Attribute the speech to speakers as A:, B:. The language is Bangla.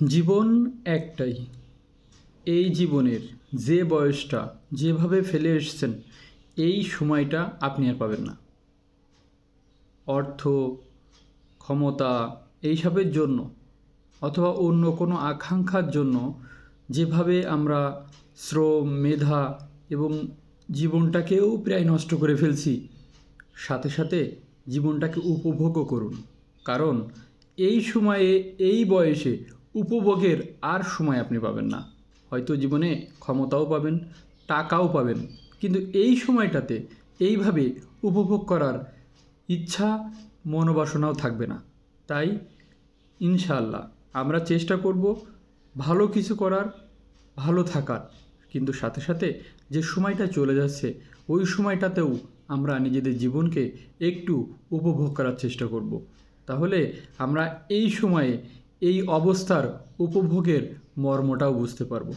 A: জীবন একটাই। এই জীবনের যে বয়সটা যেভাবে ফেলে এসেছেন, এই সময়টা আপনি আর পাবেন না। অর্থ, ক্ষমতা এইসবের জন্য অথবা অন্য কোনো আকাঙ্ক্ষার জন্য যেভাবে আমরা শ্রম, মেধা এবং জীবনটাকেও প্রায় নষ্ট করে ফেলছি, সাথে সাথে জীবনটাকে উপভোগও করুন। কারণ এই সময়ে, এই বয়সে উপভোগের আর সময় আপনি পাবেন না। হয়তো জীবনে ক্ষমতাও পাবেন, টাকাও পাবেন, কিন্তু এই সময়টাতে এইভাবে উপভোগ করার ইচ্ছা, মনোবাসনাও থাকবে না। তাই ইনশাআল্লাহ আমরা চেষ্টা করব ভালো কিছু করার, ভালো থাকার, কিন্তু সাথে সাথে যে সময়টা চলে যাচ্ছে ওই সময়টাতেও আমরা নিজেদের জীবনকে একটু উপভোগ করার চেষ্টা করব। তাহলে আমরা এই সময়ে এই অবস্থার উপভোগের মর্মটাও বুঝতে পারব।